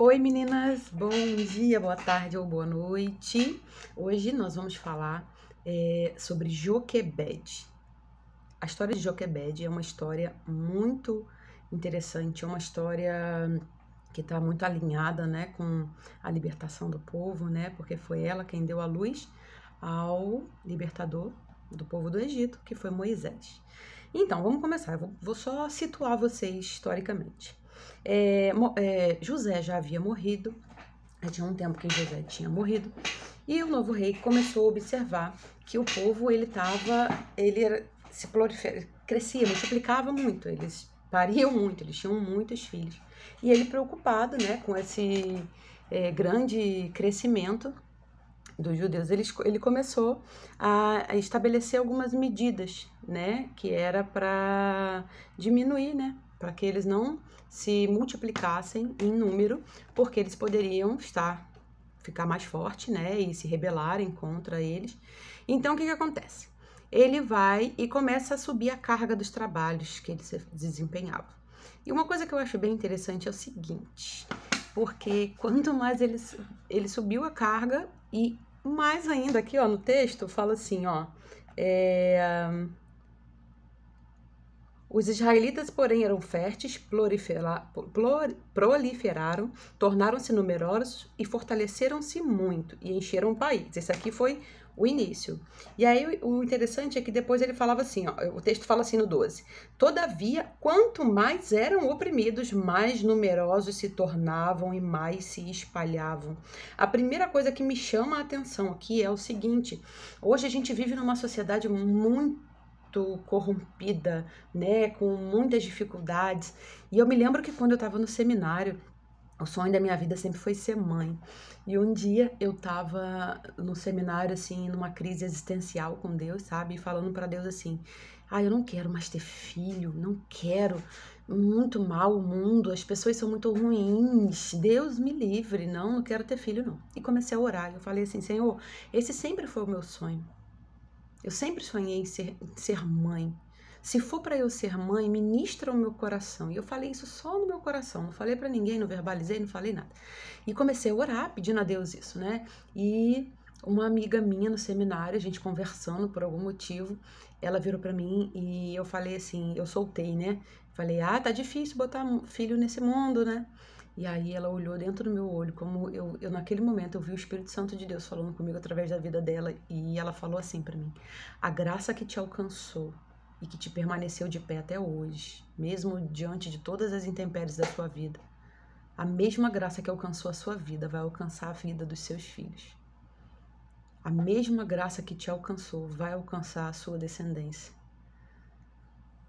Oi meninas, bom dia, boa tarde ou boa noite. Hoje nós vamos falar sobre Joquebede. A história de Joquebede é uma história muito interessante, é uma história que está muito alinhada, né, com a libertação do povo, né, porque foi ela quem deu a luz ao libertador do povo do Egito, que foi Moisés. Então, vamos começar. Eu vou só situar vocês historicamente. José já havia morrido, já tinha um tempo que José tinha morrido, e o novo rei começou a observar que o povo crescia, multiplicava muito, eles pariam muito, eles tinham muitos filhos. E ele preocupado, né, com esse grande crescimento dos judeus, ele começou a estabelecer algumas medidas, né, que era para diminuir, né, para que eles não se multiplicassem em número, porque eles poderiam ficar mais fortes, né, e se rebelarem contra eles. Então, o que acontece? Ele vai e começa a subir a carga dos trabalhos que eles desempenhavam. E uma coisa que eu acho bem interessante é o seguinte, porque quanto mais ele subiu a carga, e mais ainda aqui, ó, no texto, fala assim, ó, os israelitas, porém, eram férteis, proliferaram, tornaram-se numerosos e fortaleceram-se muito e encheram o país. Esse aqui foi o início. E aí o interessante é que depois ele falava assim, ó, o texto fala assim no 12: todavia, quanto mais eram oprimidos, mais numerosos se tornavam e mais se espalhavam. A primeira coisa que me chama a atenção aqui é o seguinte: hoje a gente vive numa sociedade muito corrompida, né, com muitas dificuldades. E eu me lembro que quando eu estava no seminário, o sonho da minha vida sempre foi ser mãe. E um dia eu estava no seminário, assim, numa crise existencial com Deus, sabe? E falando para Deus assim: eu não quero mais ter filho, não quero. Muito mal o mundo, as pessoas são muito ruins. Deus me livre, não quero ter filho, não. E comecei a orar. Eu falei assim: Senhor, esse sempre foi o meu sonho. Eu sempre sonhei em ser mãe. Se for para eu ser mãe, ministra o meu coração. E eu falei isso só no meu coração. Não falei para ninguém, não verbalizei, não falei nada. E comecei a orar, pedindo a Deus isso, né? E uma amiga minha no seminário, a gente conversando por algum motivo, ela virou para mim e eu falei assim, eu soltei, né? Falei, tá difícil botar filho nesse mundo, né? E aí ela olhou dentro do meu olho, como eu naquele momento eu vi o Espírito Santo de Deus falando comigo através da vida dela, e ela falou assim para mim: a graça que te alcançou e que te permaneceu de pé até hoje, mesmo diante de todas as intempéries da sua vida, a mesma graça que alcançou a sua vida vai alcançar a vida dos seus filhos. A mesma graça que te alcançou vai alcançar a sua descendência.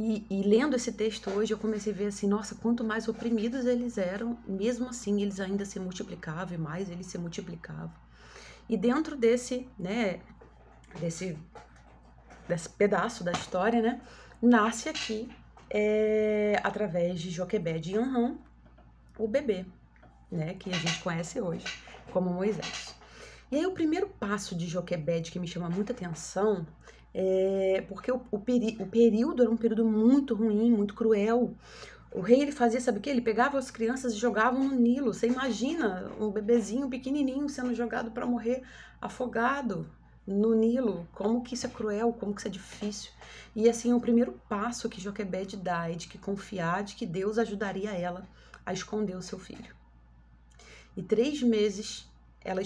E lendo esse texto hoje, eu comecei a ver assim, nossa, quanto mais oprimidos eles eram, mesmo assim eles ainda se multiplicavam, e mais eles se multiplicavam. E dentro desse pedaço da história, né, nasce aqui, através de Joquebede e Amram, o bebê, né, que a gente conhece hoje como Moisés. E aí o primeiro passo de Joquebede que me chama muita atenção porque o período era um período muito ruim, muito cruel. O rei, ele fazia, sabe o quê? Ele pegava as crianças e jogavam no Nilo. Você imagina um bebezinho pequenininho sendo jogado para morrer afogado no Nilo. Como que isso é cruel, como que isso é difícil. E assim, o primeiro passo que Joquebede dá é de que confiar de que Deus ajudaria ela a esconder o seu filho. E por 3 meses ela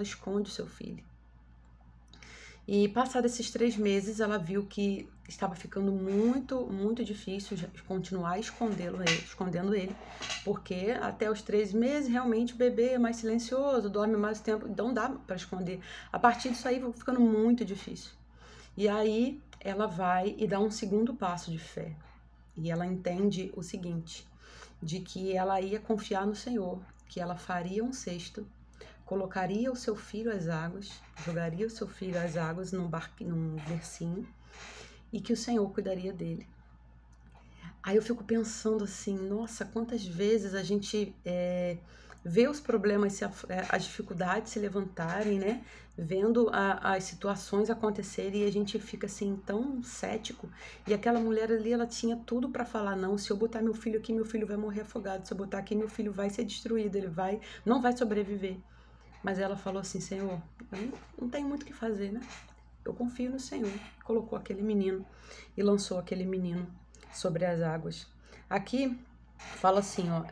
esconde o seu filho. E passados esses 3 meses, ela viu que estava ficando muito, muito difícil continuar escondendo ele, porque até os 3 meses, realmente, o bebê é mais silencioso, dorme mais tempo, então dá para esconder. A partir disso aí, vai ficando muito difícil. E aí, ela vai e dá um segundo passo de fé. E ela entende o seguinte, de que ela ia confiar no Senhor, que ela faria um cesto, colocaria o seu filho às águas, jogaria o seu filho às águas num bercinho, e que o Senhor cuidaria dele. Aí eu fico pensando assim, nossa, quantas vezes a gente vê os problemas, as dificuldades se levantarem, né? Vendo as situações acontecerem e a gente fica assim tão cético. E aquela mulher ali, ela tinha tudo para falar, não, se eu botar meu filho aqui, meu filho vai morrer afogado. Se eu botar aqui, meu filho vai ser destruído, não vai sobreviver. Mas ela falou assim, Senhor, eu não tenho muito o que fazer, né? Eu confio no Senhor. Colocou aquele menino e lançou aquele menino sobre as águas. Aqui fala assim, ó,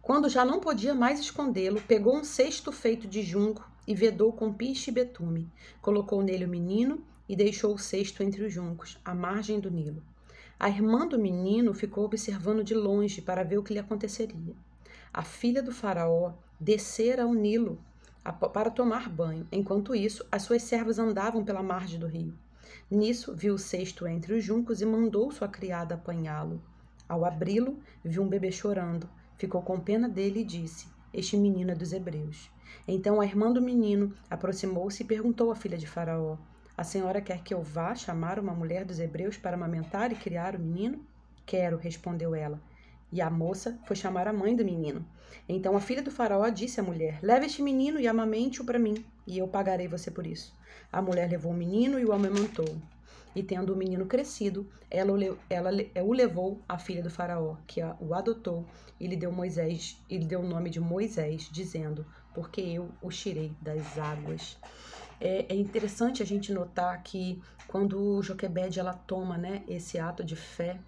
quando já não podia mais escondê-lo, pegou um cesto feito de junco e vedou com piche e betume. Colocou nele o menino e deixou o cesto entre os juncos, à margem do Nilo. A irmã do menino ficou observando de longe para ver o que lhe aconteceria. A filha do faraó descera ao Nilo para tomar banho. Enquanto isso, as suas servas andavam pela margem do rio. Nisso, viu o cesto entre os juncos e mandou sua criada apanhá-lo. Ao abri-lo, viu um bebê chorando. Ficou com pena dele e disse, este menino é dos hebreus. Então a irmã do menino aproximou-se e perguntou à filha de Faraó, a senhora quer que eu vá chamar uma mulher dos hebreus para amamentar e criar o menino? Quero, respondeu ela. E a moça foi chamar a mãe do menino. Então a filha do faraó disse à mulher, leve este menino e amamente-o para mim, e eu pagarei você por isso. A mulher levou o menino e o amamentou. E tendo o menino crescido, ela o levou à filha do faraó, que o adotou, e lhe deu o nome de Moisés, dizendo, porque eu o tirei das águas. É interessante a gente notar que quando Joquebede ela toma, né, esse ato de fé,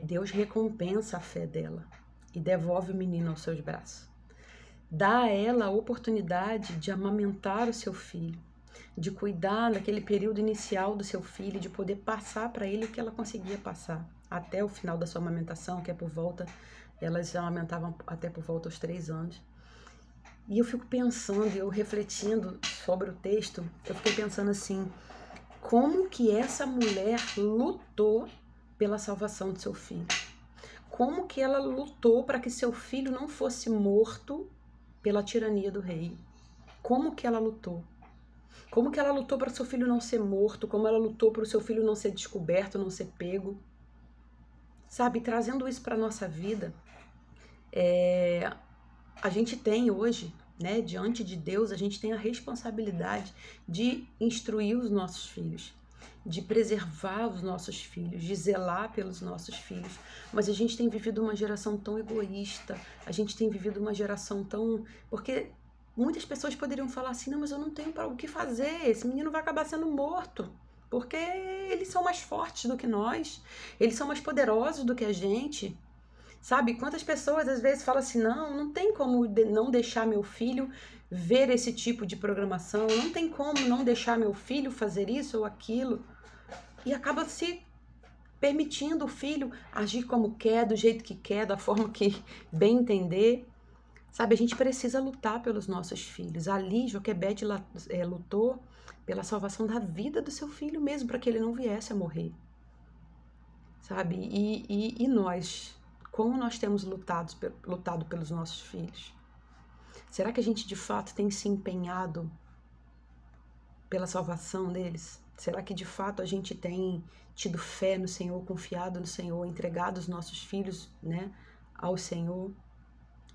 Deus recompensa a fé dela e devolve o menino aos seus braços. Dá a ela a oportunidade de amamentar o seu filho, de cuidar naquele período inicial do seu filho, de poder passar para ele o que ela conseguia passar, até o final da sua amamentação, que é por volta, elas amamentavam até por volta aos 3 anos. E eu fico pensando, eu refletindo sobre o texto, eu fiquei pensando assim, como que essa mulher lutou pela salvação do seu filho? Como que ela lutou para que seu filho não fosse morto pela tirania do rei? Como que ela lutou? Como que ela lutou para o seu filho não ser morto? Como ela lutou para o seu filho não ser descoberto, não ser pego? Sabe, trazendo isso para a nossa vida, a gente tem hoje, né, diante de Deus, a gente tem a responsabilidade de instruir os nossos filhos, de preservar os nossos filhos, de zelar pelos nossos filhos. Mas a gente tem vivido uma geração tão egoísta, a gente tem vivido uma geração tão... Porque muitas pessoas poderiam falar assim, não, mas eu não tenho o que fazer, esse menino vai acabar sendo morto, porque eles são mais fortes do que nós, eles são mais poderosos do que a gente. Sabe, quantas pessoas às vezes falam assim, não tem como não deixar meu filho ver esse tipo de programação, não tem como não deixar meu filho fazer isso ou aquilo. E acaba se permitindo o filho agir como quer, do jeito que quer, da forma que bem entender. Sabe, a gente precisa lutar pelos nossos filhos. Ali, Joquebede lutou pela salvação da vida do seu filho mesmo, para que ele não viesse a morrer. Sabe, e nós... Como nós temos lutado pelos nossos filhos? Será que a gente de fato tem se empenhado pela salvação deles? Será que de fato a gente tem tido fé no Senhor, confiado no Senhor, entregado os nossos filhos, né, ao Senhor?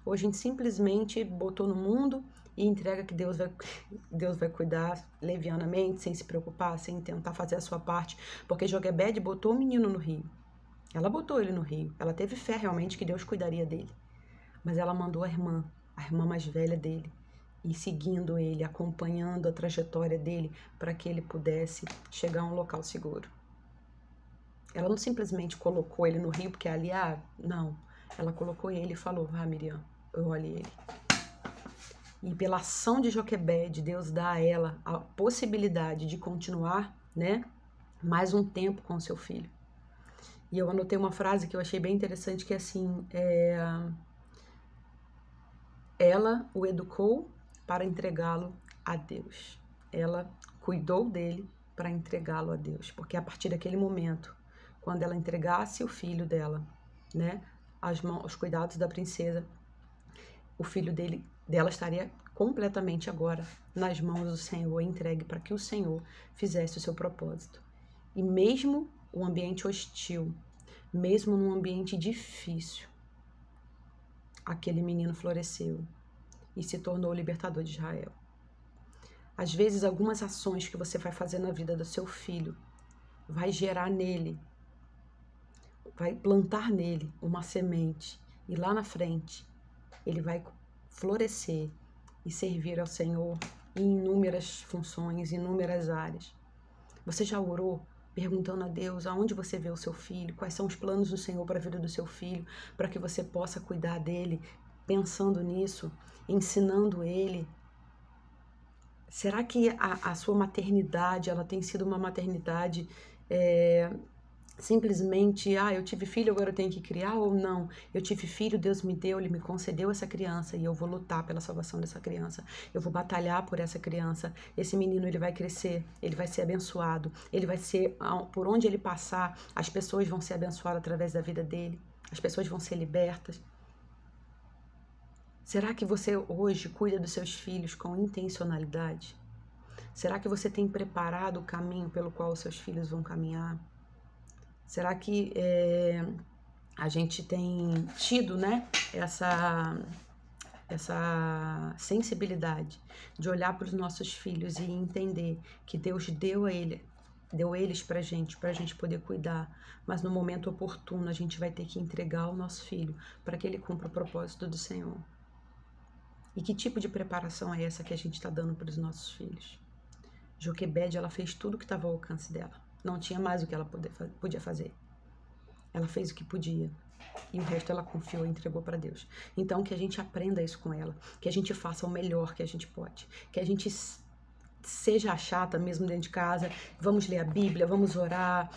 Ou a gente simplesmente botou no mundo e entrega que Deus vai cuidar levianamente, sem se preocupar, sem tentar fazer a sua parte? Porque Joquebede botou o menino no rio. Ela botou ele no rio. Ela teve fé realmente que Deus cuidaria dele. Mas ela mandou a irmã mais velha dele, ir seguindo ele, acompanhando a trajetória dele para que ele pudesse chegar a um local seguro. Ela não simplesmente colocou ele no rio porque ali, não. Ela colocou ele e falou, Miriam, eu olhei ele. E pela ação de Joquebede, Deus dá a ela a possibilidade de continuar, né, mais um tempo com o seu filho. E eu anotei uma frase que eu achei bem interessante, que é assim, ela o educou para entregá-lo a Deus. Ela cuidou dele para entregá-lo a Deus. Porque a partir daquele momento, quando ela entregasse o filho dela, né, aos cuidados da princesa, o filho dela estaria completamente agora nas mãos do Senhor, entregue para que o Senhor fizesse o seu propósito. E mesmo o ambiente hostil, mesmo num ambiente difícil, aquele menino floresceu e se tornou o libertador de Israel. Às vezes, algumas ações que você vai fazer na vida do seu filho vai gerar nele, vai plantar nele uma semente, e lá na frente ele vai florescer e servir ao Senhor em inúmeras funções, inúmeras áreas. Você já orou perguntando a Deus aonde você vê o seu filho, quais são os planos do Senhor para a vida do seu filho, para que você possa cuidar dele, pensando nisso, ensinando ele? Será que a sua maternidade, ela tem sido uma maternidade simplesmente, eu tive filho, agora eu tenho que criar? Ou não, eu tive filho, Deus me deu, Ele me concedeu essa criança e eu vou lutar pela salvação dessa criança, eu vou batalhar por essa criança, esse menino ele vai crescer, ele vai ser abençoado, ele vai ser, por onde ele passar, as pessoas vão ser abençoadas através da vida dele, as pessoas vão ser libertas. Será que você hoje cuida dos seus filhos com intencionalidade? Será que você tem preparado o caminho pelo qual os seus filhos vão caminhar? Será que a gente tem tido, né, essa sensibilidade de olhar para os nossos filhos e entender que Deus deu eles pra gente poder cuidar, mas no momento oportuno a gente vai ter que entregar o nosso filho para que ele cumpra o propósito do Senhor? E que tipo de preparação é essa que a gente está dando para os nossos filhos? Joquebede, ela fez tudo que estava ao alcance dela. Não tinha mais o que ela podia fazer. Ela fez o que podia. E o resto ela confiou e entregou para Deus. Então, que a gente aprenda isso com ela. Que a gente faça o melhor que a gente pode. Que a gente seja chata mesmo dentro de casa. Vamos ler a Bíblia, vamos orar.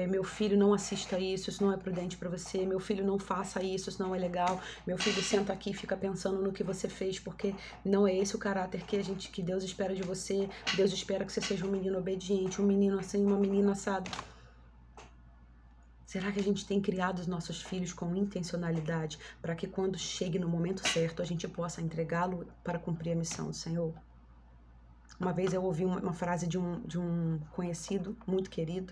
Meu filho, não assista isso não é prudente para você. Meu filho, não faça isso não é legal. Meu filho, senta aqui e fica pensando no que você fez, porque não é esse o caráter que Deus espera de você. Deus espera que você seja um menino obediente, um menino assim, uma menina assado. Será que a gente tem criado os nossos filhos com intencionalidade para que quando chegue no momento certo a gente possa entregá-lo para cumprir a missão do Senhor? Uma vez eu ouvi uma frase de um conhecido, muito querido,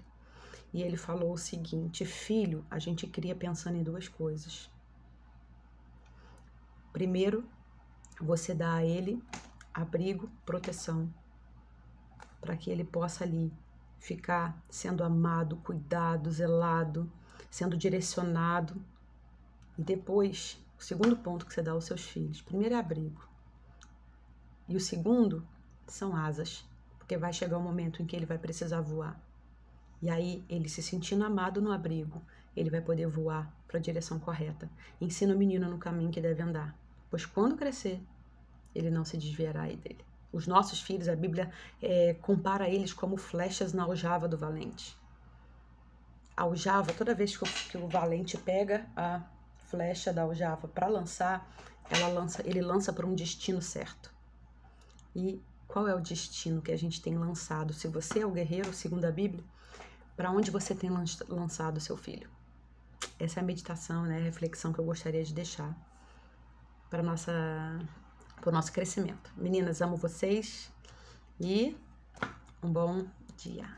e ele falou o seguinte: filho, a gente cria pensando em duas coisas. Primeiro, você dá a ele abrigo, proteção, para que ele possa ali ficar sendo amado, cuidado, zelado, sendo direcionado. E depois, o segundo ponto que você dá aos seus filhos, primeiro é abrigo. E o segundo são asas, porque vai chegar um momento em que ele vai precisar voar. E aí, ele se sentindo amado no abrigo, ele vai poder voar para a direção correta. Ensina o menino no caminho que deve andar, pois quando crescer, ele não se desviará dele. Os nossos filhos, a Bíblia compara eles como flechas na aljava do valente. A aljava, toda vez que o valente pega a flecha da aljava para lançar, ele lança para um destino certo. E qual é o destino que a gente tem lançado? Se você é o guerreiro, segundo a Bíblia, para onde você tem lançado o seu filho? Essa é a meditação, né, a reflexão que eu gostaria de deixar para o nosso crescimento. Meninas, amo vocês e um bom dia.